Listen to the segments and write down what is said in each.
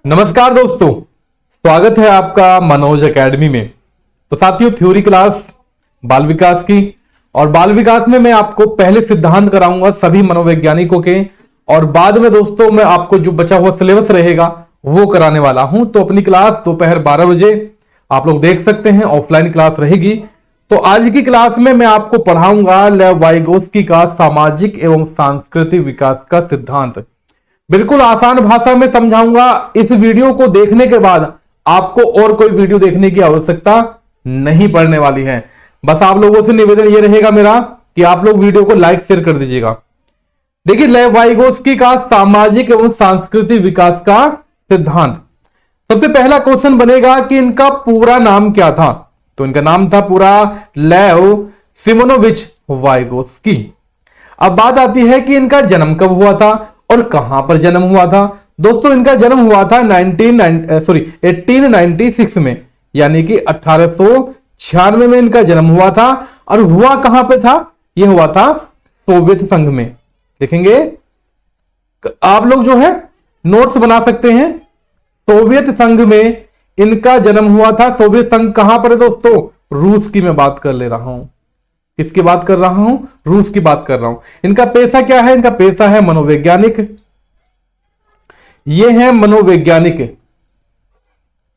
नमस्कार दोस्तों, स्वागत है आपका मनोज एकेडमी में। तो साथियों, थ्योरी क्लास बाल विकास की, और बाल विकास में मैं आपको पहले सिद्धांत कराऊंगा सभी मनोवैज्ञानिकों के, और बाद में दोस्तों मैं आपको जो बचा हुआ सिलेबस रहेगा वो कराने वाला हूं। तो अपनी क्लास दोपहर 12 बजे आप लोग देख सकते हैं, ऑफलाइन क्लास रहेगी। तो आज की क्लास में मैं आपको पढ़ाऊंगा लेव वाइगोस्की का सामाजिक एवं सांस्कृतिक विकास का सिद्धांत। बिल्कुल आसान भाषा में समझाऊंगा। इस वीडियो को देखने के बाद आपको और कोई वीडियो देखने की आवश्यकता नहीं पड़ने वाली है। बस आप लोगों से निवेदन यह रहेगा मेरा कि आप लोग वीडियो को लाइक शेयर कर दीजिएगा। देखिए, लेव वाइगोस्की का सामाजिक एवं सांस्कृतिक विकास का सिद्धांत। सबसे पहला क्वेश्चन बनेगा कि इनका पूरा नाम क्या था। तो इनका नाम था पूरा लेव सिमोनोविच वाइगोस्की। अब बात आती है कि इनका जन्म कब हुआ था और कहां पर जन्म हुआ था। दोस्तों, इनका जन्म हुआ था 1896 में, यानी कि 1896 में इनका जन्म हुआ था। और हुआ कहां पे था? यह हुआ था सोवियत संघ में। देखेंगे आप लोग जो है नोट्स बना सकते हैं। सोवियत संघ में इनका जन्म हुआ था। सोवियत संघ कहां पर है दोस्तों? रूस की मैं बात कर ले रहा हूं। किसकी बात कर रहा हूं? रूस की बात कर रहा हूं। इनका पेशा क्या है? इनका पेशा है मनोवैज्ञानिक। ये है मनोवैज्ञानिक।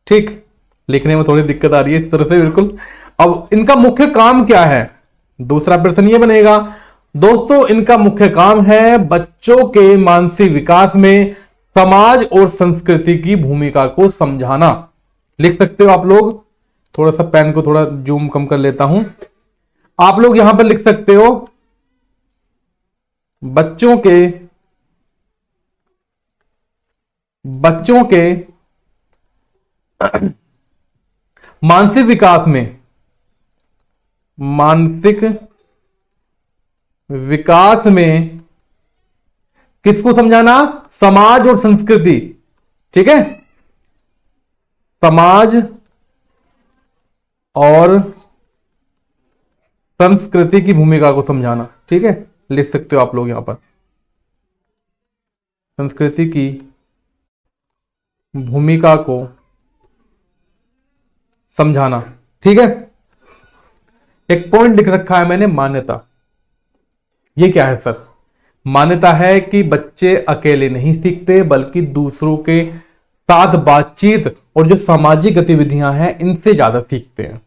ठीक, लिखने में थोड़ी दिक्कत आ रही है इस तरह से, बिल्कुल। अब इनका मुख्य काम क्या है? दूसरा प्रश्न ये बनेगा दोस्तों, इनका मुख्य काम है बच्चों के मानसिक विकास में समाज और संस्कृति की भूमिका को समझाना। लिख सकते हो आप लोग। थोड़ा सा पेन को थोड़ा जूम कम कर लेता हूं। आप लोग यहां पर लिख सकते हो बच्चों के मानसिक विकास में किसको समझाना? समाज और संस्कृति। ठीक है, समाज और संस्कृति की भूमिका को समझाना। ठीक है, लिख सकते हो आप लोग यहां पर संस्कृति की भूमिका को समझाना। ठीक है, एक पॉइंट लिख रखा है मैंने, मान्यता। ये क्या है सर? मान्यता है कि बच्चे अकेले नहीं सीखते बल्कि दूसरों के साथ बातचीत और जो सामाजिक गतिविधियां हैं इनसे ज्यादा सीखते हैं।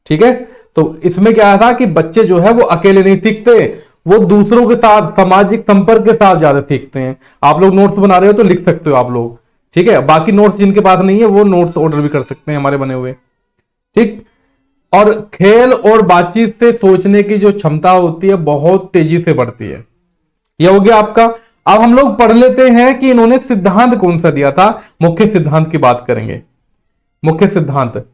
ठीक है, तो इसमें क्या था कि बच्चे जो है वो अकेले नहीं सीखते, वो दूसरों के साथ सामाजिक संपर्क के साथ ज्यादा सीखते हैं। आप लोग नोट्स बना रहे हो तो लिख सकते हो आप लोग। ठीक है, बाकी नोट्स जिनके पास नहीं है वो नोट्स ऑर्डर भी कर सकते हैं हमारे बने हुए। ठीक, और खेल और बातचीत से सोचने की जो क्षमता होती है बहुत तेजी से बढ़ती है। यह हो गया आपका। अब हम लोग पढ़ लेते हैं कि इन्होंने सिद्धांत कौन सा दिया था। मुख्य सिद्धांत की बात करेंगे। मुख्य सिद्धांत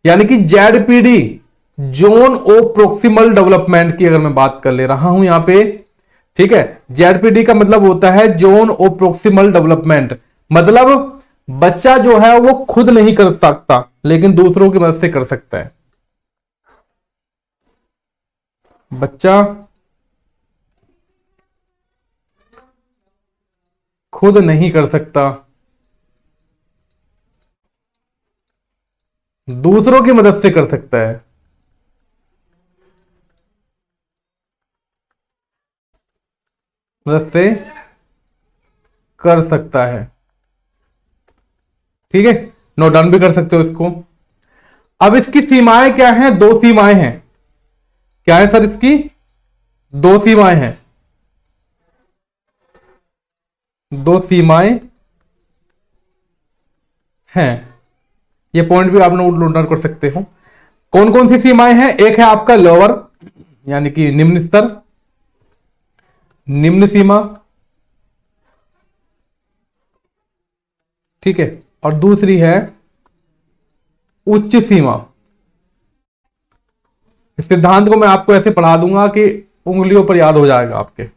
यानी कि ZPD, zone of proximal development की अगर मैं बात कर ले रहा हूं यहां पे। ठीक है, जेडपीडी का मतलब होता है जोन ऑफ प्रोक्सिमल डेवलपमेंट। मतलब बच्चा जो है वो खुद नहीं कर सकता लेकिन दूसरों की मदद से कर सकता है। बच्चा खुद नहीं कर सकता, दूसरों की मदद से कर सकता है। मदद से कर सकता है। ठीक है, नोट डाउन भी कर सकते हो इसको। अब इसकी सीमाएं क्या हैं? दो सीमाएं हैं। क्या है सर? इसकी दो सीमाएं हैं। दो सीमाएं हैं। ये पॉइंट भी आप नोट डाउन कर सकते हो। कौन कौन सी सीमाएं हैं? एक है आपका लोअर यानी कि निम्न स्तर, निम्न सीमा। ठीक है, और दूसरी है उच्च सीमा। इस सिद्धांत को मैं आपको ऐसे पढ़ा दूंगा कि उंगलियों पर याद हो जाएगा आपके।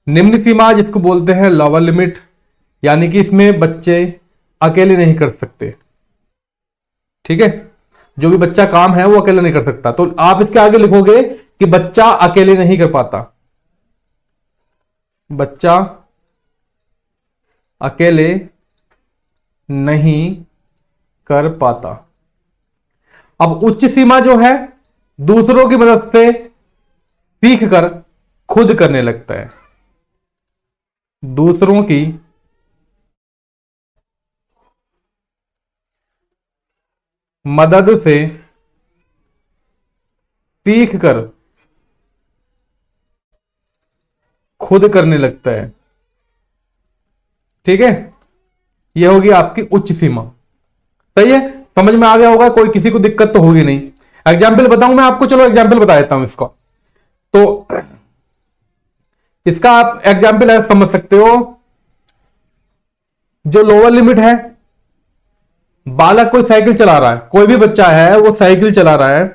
निम्न सीमा जिसको बोलते हैं लोअर लिमिट, यानी कि इसमें बच्चे अकेले नहीं कर सकते। ठीक है, जो भी बच्चा काम है वो अकेले नहीं कर सकता। तो आप इसके आगे लिखोगे कि बच्चा अकेले नहीं कर पाता। बच्चा अकेले नहीं कर पाता। अब उच्च सीमा जो है दूसरों की मदद से सीख कर खुद करने लगता है। दूसरों की मदद से सीख कर खुद करने लगता है। ठीक है, यह होगी आपकी उच्च सीमा। सही है, समझ में आ गया होगा, कोई किसी को दिक्कत तो होगी नहीं। एग्जाम्पल बताऊं मैं आपको, चलो एग्जाम्पल बता देता हूं इसका। तो इसका आप एग्जाम्पल ऐसे समझ सकते हो, जो लोअर लिमिट है, बालक कोई साइकिल चला रहा है, कोई भी बच्चा है वो साइकिल चला रहा है,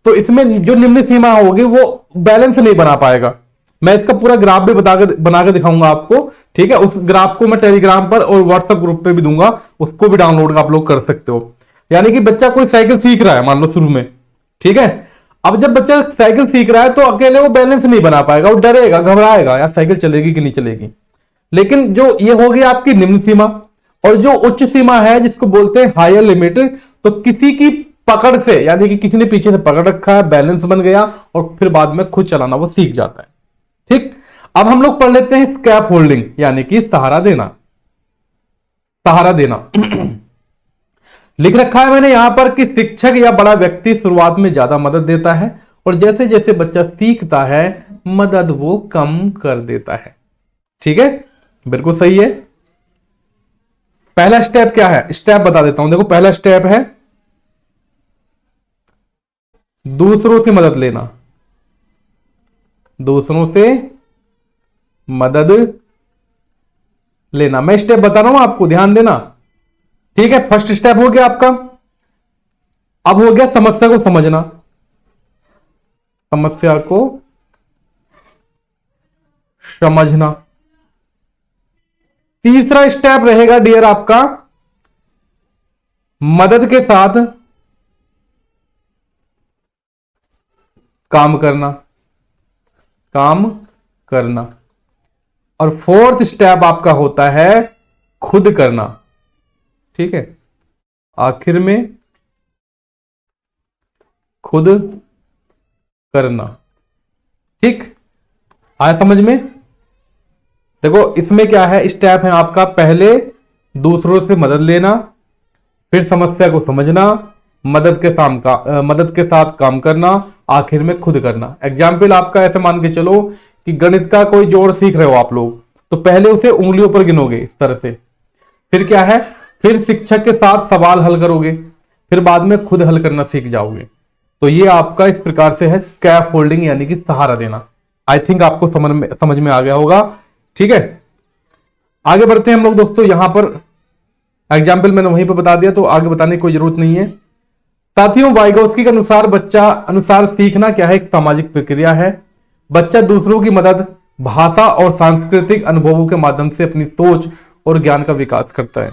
तो इसमें जो निम्न सीमा होगी वो बैलेंस नहीं बना पाएगा। मैं इसका पूरा ग्राफ भी बना के दिखाऊंगा आपको। ठीक है, उस ग्राफ को मैं टेलीग्राम पर और व्हाट्सएप ग्रुप पे भी दूंगा, उसको भी डाउनलोड आप लोग कर सकते हो। यानी कि बच्चा कोई साइकिल सीख रहा है मान लो शुरू में, ठीक है। अब जब बच्चा साइकिल सीख रहा है तो अकेले वो बैलेंस नहीं बना पाएगा, वो डरेगा, घबराएगा, यार साइकिल चलेगी कि नहीं चलेगी। लेकिन जो ये होगी आपकी निम्न सीमा, और जो उच्च सीमा है जिसको बोलते हैं हायर लिमिट, तो किसी की पकड़ से, यानी कि किसी ने पीछे से पकड़ रखा है, बैलेंस बन गया और फिर बाद में खुद चलाना वो सीख जाता है। ठीक, अब हम लोग पढ़ लेते हैं स्कैप होल्डिंग, यानी कि सहारा देना। सहारा देना लिख रखा है मैंने यहां पर कि शिक्षक या बड़ा व्यक्ति शुरुआत में ज्यादा मदद देता है और जैसे जैसे बच्चा सीखता है मदद वो कम कर देता है। ठीक है, बिल्कुल सही है। पहला स्टेप क्या है, स्टेप बता देता हूं। देखो पहला स्टेप है दूसरों से मदद लेना। दूसरों से मदद लेना, मैं स्टेप बता रहा हूं आपको, ध्यान देना। ठीक है, फर्स्ट स्टेप हो गया आपका। अब हो गया समस्या को समझना। समस्या को समझना। तीसरा स्टेप रहेगा डियर आपका मदद के साथ काम करना। काम करना। और फोर्थ स्टेप आपका होता है खुद करना। ठीक है, आखिर में खुद करना। ठीक, आया समझ में। देखो इसमें क्या है, स्टेप है आपका, पहले दूसरों से मदद लेना, फिर समस्या को समझना, मदद के साथ काम करना, आखिर में खुद करना। एग्जाम्पल आपका ऐसे मान के चलो कि गणित का कोई जोड़ सीख रहे हो आप लोग, तो पहले उसे उंगलियों पर गिनोगे इस तरह से, फिर क्या है, फिर शिक्षक के साथ सवाल हल करोगे, फिर बाद में खुद हल करना सीख जाओगे। तो ये आपका इस प्रकार से है स्कैफ फोल्डिंग, यानी कि सहारा देना। आई थिंक आपको समझ में आ गया होगा। ठीक है, आगे बढ़ते हैं हम लोग दोस्तों। यहां पर एग्जाम्पल मैंने वहीं पर बता दिया, तो आगे बताने की कोई जरूरत नहीं है। साथियों, वाइगोस्की के अनुसार सीखना क्या है, एक सामाजिक प्रक्रिया है। बच्चा दूसरों की मदद, भाषा और सांस्कृतिक अनुभवों के माध्यम से अपनी सोच और ज्ञान का विकास करता है।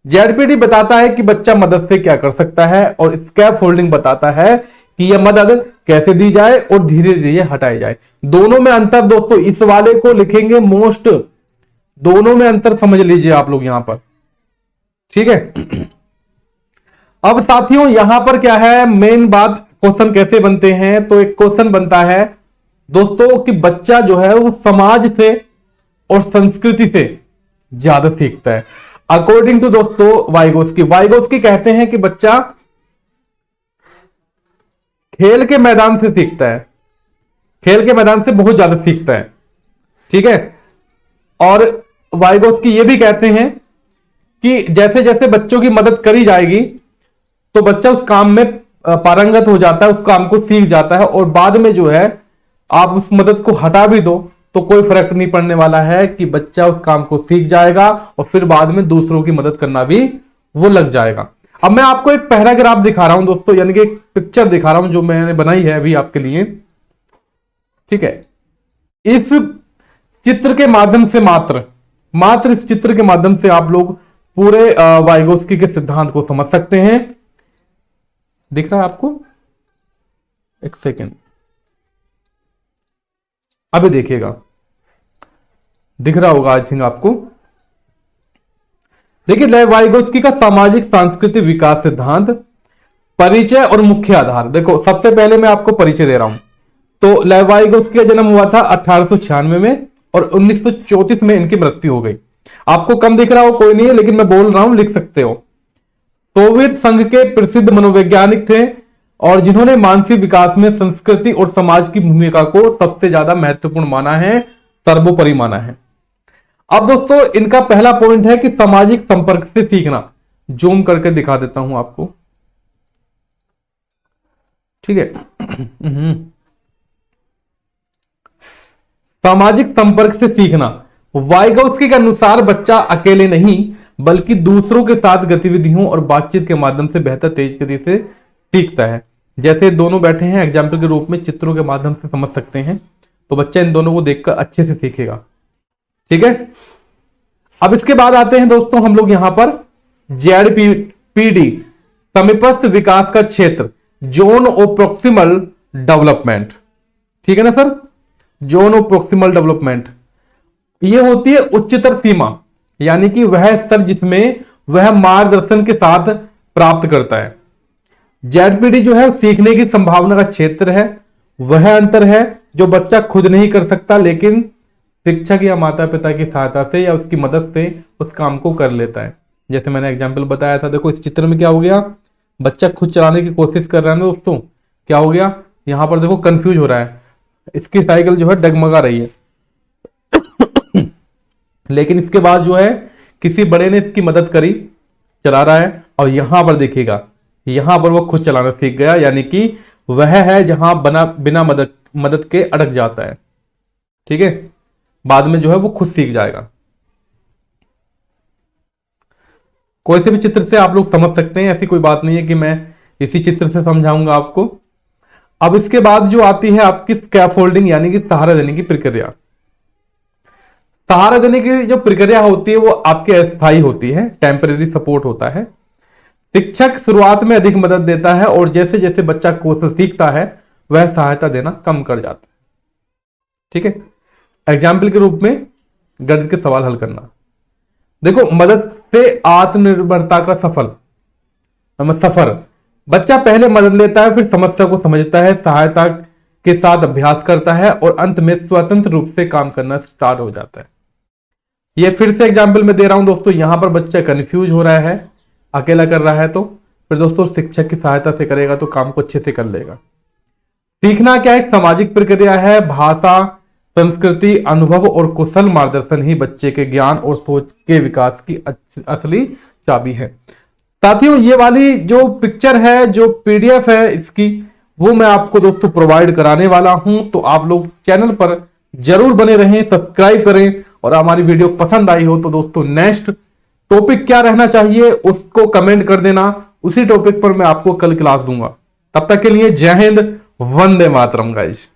जेडपीटी बताता है कि बच्चा मदद से क्या कर सकता है, और स्कैप होल्डिंग बताता है कि यह मदद कैसे दी जाए और धीरे धीरे हटाई जाए। दोनों में अंतर दोस्तों, इस वाले को लिखेंगे मोस्ट, दोनों में अंतर समझ लीजिए आप लोग यहां पर। ठीक है, अब साथियों यहां पर क्या है मेन बात, क्वेश्चन कैसे बनते हैं। तो एक क्वेश्चन बनता है दोस्तों कि बच्चा जो है वो समाज से और संस्कृति से ज्यादा सीखता है। अकॉर्डिंग टू दोस्तों वाइगोस्की कहते हैं कि बच्चा खेल के मैदान से सीखता है, खेल के मैदान से बहुत ज्यादा सीखता है। ठीक है, और वाइगोस्की ये भी कहते हैं कि जैसे जैसे बच्चों की मदद करी जाएगी तो बच्चा उस काम में पारंगत हो जाता है, उस काम को सीख जाता है, और बाद में जो है आप उस मदद को हटा भी दो तो कोई फर्क नहीं पड़ने वाला है कि बच्चा उस काम को सीख जाएगा और फिर बाद में दूसरों की मदद करना भी वो लग जाएगा। अब मैं आपको एक पैराग्राफ दिखा रहा हूं दोस्तों, यानी कि एक पिक्चर दिखा रहा हूं जो मैंने बनाई है अभी आपके लिए। ठीक है, इस चित्र के माध्यम से मात्र इस चित्र के माध्यम से आप लोग पूरे वाइगोस्की के सिद्धांत को समझ सकते हैं। दिख रहा है आपको, एक सेकेंड, अभी देखिएगा, दिख रहा होगा आई थिंक आपको। देखिए लेव वाइगोस्की का सामाजिक सांस्कृतिक विकास सिद्धांत, परिचय और मुख्य आधार। देखो सबसे पहले मैं आपको परिचय दे रहा हूं। तो लेव वाइगोस्की का जन्म हुआ था 1896 में और 1934 में इनकी मृत्यु हो गई। आपको कम दिख रहा हो कोई नहीं है, लेकिन मैं बोल रहा हूं, लिख सकते हो। सोवियत संघ के प्रसिद्ध मनोवैज्ञानिक थे और जिन्होंने मानसिक विकास में संस्कृति और समाज की भूमिका को सबसे ज्यादा महत्वपूर्ण माना है, सर्वोपरि माना है। अब दोस्तों इनका पहला पॉइंट है कि सामाजिक संपर्क से सीखना। जूम करके दिखा देता हूं आपको, ठीक है। सामाजिक संपर्क से सीखना। वाइगोस्की के अनुसार बच्चा अकेले नहीं बल्कि दूसरों के साथ गतिविधियों और बातचीत के माध्यम से बेहतर तेज गति से सीखता है। जैसे दोनों बैठे हैं, एग्जाम्पल के रूप में चित्रों के माध्यम से समझ सकते हैं, तो बच्चा इन दोनों को देखकर अच्छे से सीखेगा, ठीक है। अब इसके बाद आते हैं दोस्तों हम लोग यहां पर जेडपीडी, समीपस्थ विकास का क्षेत्र, जोन ऑफ प्रोक्सिमल डेवलपमेंट, ठीक है ना sir. Zone of proximal development ये होती है उच्चतर सीमा, यानी कि वह स्तर जिसमें वह मार्गदर्शन के साथ प्राप्त करता है। जेडपीडी जो है सीखने की संभावना का क्षेत्र है, वह अंतर है जो बच्चा खुद नहीं कर सकता लेकिन शिक्षक या माता पिता की सहायता से या उसकी मदद से उस काम को कर लेता है। जैसे मैंने एग्जाम्पल बताया था, देखो इस चित्र में क्या हो गया, बच्चा खुद चलाने की कोशिश कर रहा है ना दोस्तों, क्या हो गया यहां पर देखो कंफ्यूज हो रहा है, इसकी साइकिल जो है डगमगा रही है लेकिन इसके बाद जो है किसी बड़े ने इसकी मदद करी, चला रहा है, और यहां पर देखिएगा यहां पर वो खुद चलाना सीख गया, यानी कि वह है जहां बिना मदद के अटक जाता है, ठीक है। बाद में जो है वो खुद सीख जाएगा। कोई से भी चित्र से आप लोग समझ सकते हैं, ऐसी कोई बात नहीं है कि मैं इसी चित्र से समझाऊंगा आपको। अब इसके बाद जो आती है आपकी स्कैफोल्डिंग, यानी कि सहारा देने की प्रक्रिया। सहारा देने की जो प्रक्रिया होती है वो आपके अस्थायी होती है, टेम्परेरी सपोर्ट होता है। शिक्षक शुरुआत में अधिक मदद देता है और जैसे जैसे बच्चा कौशल सीखता है वह सहायता देना कम कर जाता है, ठीक है। एग्जाम्पल के रूप में गणित के सवाल हल करना। देखो मदद से आत्मनिर्भरता का सफर, बच्चा पहले मदद लेता है, फिर समस्या को समझता है, सहायता के साथ अभ्यास करता है और अंत में स्वतंत्र रूप से काम करना स्टार्ट हो जाता है। ये फिर से एग्जाम्पल में दे रहा हूं दोस्तों, यहां पर बच्चा कंफ्यूज हो रहा है, अकेला कर रहा है, तो फिर दोस्तों शिक्षक की सहायता से करेगा तो काम को अच्छे से कर लेगा। सीखना क्या एक सामाजिक प्रक्रिया है, भाषा, संस्कृति, अनुभव और कुशल मार्गदर्शन ही बच्चे के ज्ञान और सोच के विकास की असली चाबी है। साथियों ये वाली जो पिक्चर है, जो पीडीएफ है इसकी, वो मैं आपको दोस्तों प्रोवाइड कराने वाला हूं, तो आप लोग चैनल पर जरूर बने रहें, सब्सक्राइब करें, और हमारी वीडियो पसंद आई हो तो दोस्तों नेक्स्ट टॉपिक क्या रहना चाहिए उसको कमेंट कर देना, उसी टॉपिक पर मैं आपको कल क्लास दूंगा। तब तक के लिए जय हिंद, वंदे मातरम गाइस।